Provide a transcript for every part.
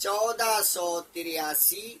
1483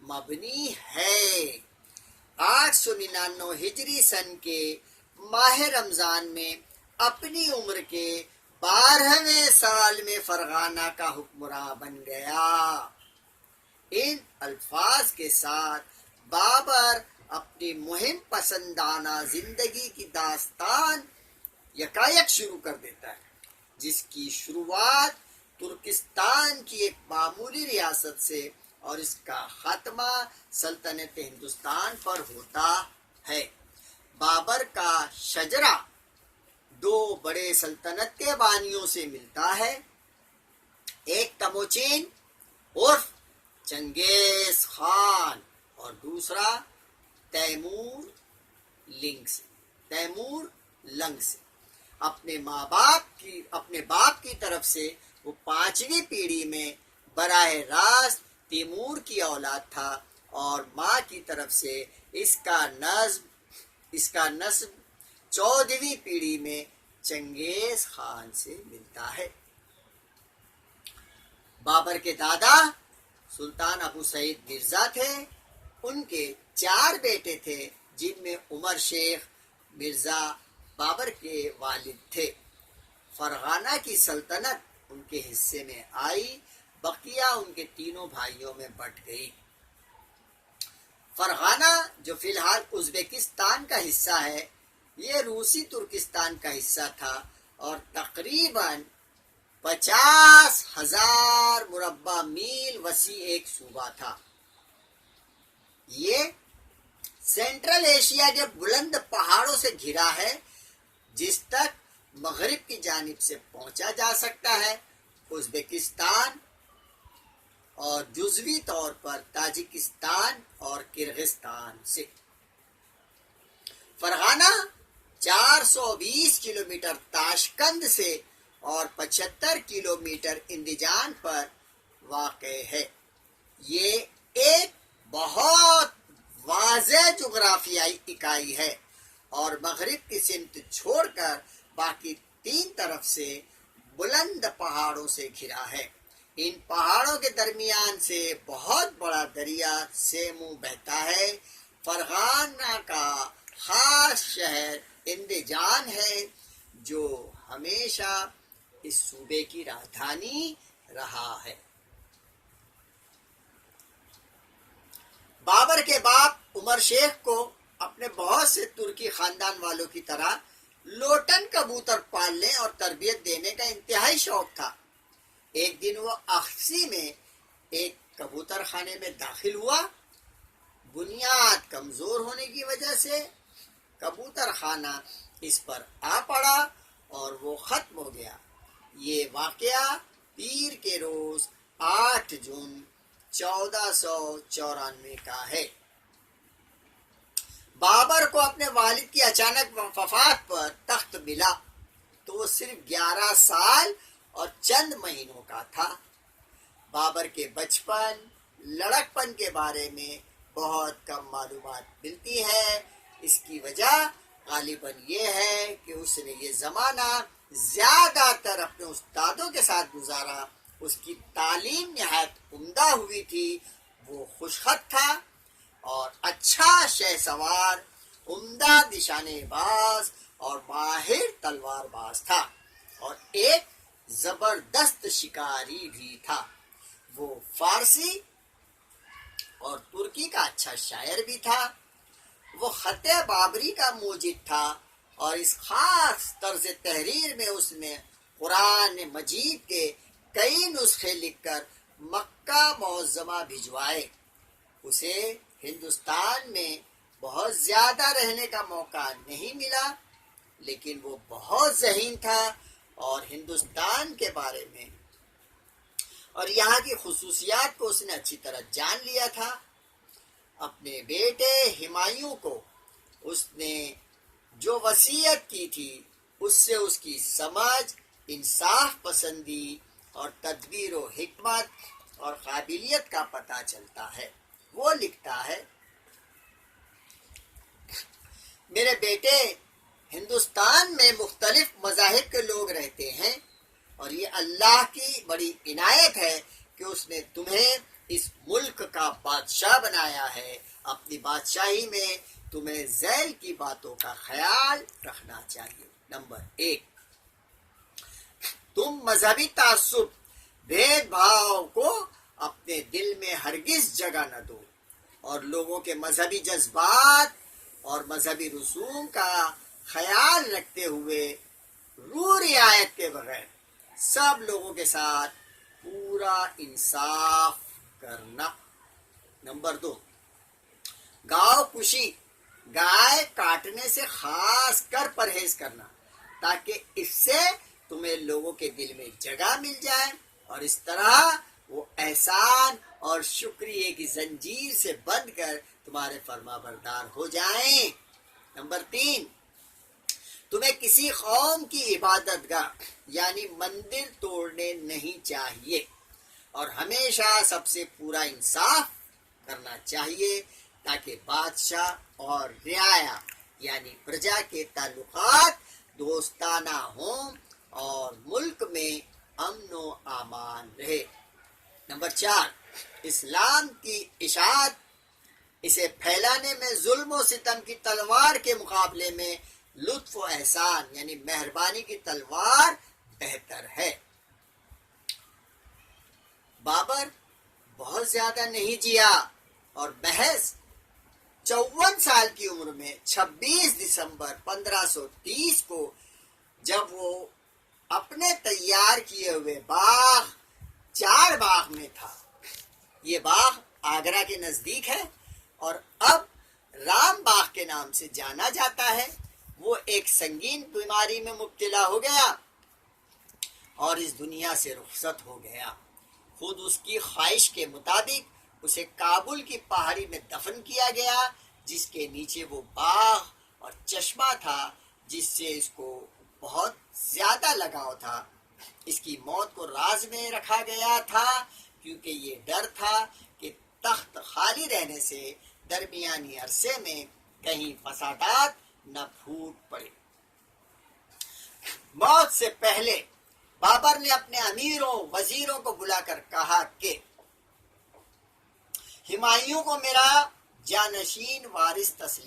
مبنی ہے۔ 899 ہجری سن کے ماہ رمضان میں اپنی عمر کے 12ویں سال میں فرغانہ کا حکمراں بن گیا۔ ان الفاظ کے ساتھ بابر اپنی مہم پسندانہ زندگی کی داستان یکایک شروع کر دیتا ہے، جس کی شروعات ترکستان کی ایک معمولی ریاست سے اور اس کا خاتمہ سلطنت ہندوستان پر ہوتا ہے۔ بابر کا شجرہ دو بڑے سلطنت کے بانیوں سے ملتا ہے، ایک تموچین عرف چنگیز خان اور دوسرا تیمور لنگ سے۔ اپنے باپ کی طرف سے وہ 5ویں پیڑھی میں براہ راست تیمور کی اولاد تھا اور ماں کی طرف سے اس کا نسب 14ویں پیڑھی میں چنگیز خان سے ملتا ہے۔ بابر کے دادا سلطان ابو سعید مرزا تھے۔ ان کے 4 بیٹے تھے، جن میں عمر شیخ مرزا بابر کے والد تھے۔ فرغانہ کی سلطنت ان کے حصے میں آئی، بقیہ ان کے تینوں بھائیوں میں بٹ گئی۔ فرغانہ جو فی الحال ازبکستان کا حصہ ہے، یہ روسی ترکستان کا حصہ تھا اور تقریباً 50,000 مربع میل وسیع ایک صوبہ تھا۔ یہ سینٹرل ایشیا کے بلند پہاڑوں سے گھرا ہے، جس تک مغرب کی جانب سے پہنچا جا سکتا ہے، ازبکستان اور جزوی طور پر تاجکستان اور کرغزستان سے۔ فرغانہ 420 کلومیٹر تاشقند سے اور 75 کلومیٹر اندیجان پر واقع ہے۔ یہ ایک بہت واضح جغرافیائی اکائی ہے اور مغرب کی سمت چھوڑ کر باقی 3 طرف سے بلند پہاڑوں سے گھرا ہے۔ ان پہاڑوں کے درمیان سے بہت بڑا دریا سیمو بہتا ہے۔ فرغانہ کا خاص شہر اندیجان ہے، جو ہمیشہ اس صوبے کی راجدھانی رہا ہے۔ بابر کے باپ عمر شیخ کو اپنے بہت سے ترکی خاندان والوں کی طرح لوٹن کبوتر پالنے اور تربیت دینے کا انتہائی شوق تھا۔ ایک دن وہ اخسی میں ایک کبوتر خانے میں داخل ہوا۔ بنیاد کمزور ہونے کی وجہ سے کبوتر خانہ اس پر آ پڑا اور وہ ختم ہو گیا۔ یہ واقعہ پیر کے روز 8 جون 1494 کا ہے۔ بابر کو اپنے والد کی اچانک وفات پر تخت ملا تو وہ صرف 11 سال اور چند مہینوں کا تھا۔ بابر کے بچپن لڑکپن کے بارے میں بہت کم معلومات ملتی ہے۔ اس کی وجہ غالباً یہ ہے کہ اس نے یہ زمانہ زیادہ تر اپنے استادوں کے ساتھ گزارا۔ اس کی تعلیم نہایت عمدہ ہوئی تھی۔ وہ خوش خط تھا اور اچھا شہ سوار، عمدہ نشانے باز اور ماہر تلوار باز تھا اور ایک زبردست شکاری بھی تھا۔ وہ فارسی اور ترکی کا اچھا شاعر بھی تھا۔ وہ خط بابری کا موجد تھا اور اس خاص طرز تحریر میں اس نے قرآن مجید کے کئی نسخے لکھ کر مکہ معظمہ بھجوائے۔ اسے ہندوستان میں بہت زیادہ رہنے کا موقع نہیں ملا، لیکن وہ بہت ذہین تھا اور ہندوستان کے بارے میں اور یہاں کی خصوصیات کو اس نے اچھی طرح جان لیا تھا۔ اپنے بیٹے ہمایوں کو اس نے جو وصیت کی تھی، اس سے اس کی سمجھ، انصاف پسندی اور تدبیر و حکمت اور قابلیت کا پتہ چلتا ہے۔ وہ لکھتا ہے، میرے بیٹے، ہندوستان میں مختلف مذاہب کے لوگ رہتے ہیں اور یہ اللہ کی بڑی عنایت ہے کہ اس نے تمہیں اس ملک کا بادشاہ بنایا ہے. اپنی بادشاہی میں تمہیں ذیل کی باتوں کا خیال رکھنا چاہیے. نمبر 1، تم مذہبی تعصب، بھید بھاؤ کو اپنے دل میں ہرگز جگہ نہ دو، اور لوگوں کے مذہبی جذبات اور مذہبی رسوم کا خیال رکھتے ہوئے رعایت کے بغیر سب لوگوں کے ساتھ پورا انصاف کرنا. نمبر 2، گاؤ کشی، گائے کاٹنے سے خاص کر پرہیز کرنا، تاکہ اس سے تمہیں لوگوں کے دل میں جگہ مل جائے اور اس طرح وہ احسان اور شکریہ کی زنجیر سے بندھ کر تمہارے فرما بردار ہو جائیں. نمبر 3، تمہیں کسی قوم کی عبادت گاہ یعنی مندر توڑنے نہیں چاہیے، اور ہمیشہ سب سے پورا انصاف کرنا چاہیے، تاکہ بادشاہ اور رعایا یعنی پرجا کے تعلقات دوستانہ ہوں اور ملک میں امن و امان رہے. نمبر 4، اسلام کی اشاعت، اسے پھیلانے میں ظلم و ستم کی تلوار کے مقابلے میں لطف و احسان یعنی مہربانی کی تلوار بہتر ہے. بابر بہت زیادہ نہیں جیا اور محض 54 سال کی عمر میں 26 دسمبر 1530 کو جب وہ اپنے تیار کیے ہوئے باغ چار باغ میں تھا، یہ باغ آگرہ کے نزدیک ہے اور اب رام باغ کے نام سے جانا جاتا ہے، وہ ایک سنگین بیماری میں مبتلا ہو گیا اور اس دنیا سے رخصت ہو گیا. خود اس کی خواہش کے مطابق اسے کابل کی پہاڑی میں دفن کیا گیا، جس کے نیچے وہ باغ اور چشمہ تھا جس سے اس کو بہت زیادہ لگاؤ تھا. اس کی موت کو راز میں رکھا گیا تھا کیونکہ یہ ڈر تھا کہ تخت خالی رہنے سے درمیانی عرصے میں کہیں فسادات نہ پھوٹ پڑے. موت سے پہلے بابر نے اپنے امیروں وزیروں کو بلا کر کہا کہ ہمایوں کو میرا جانشین وارث تسلیم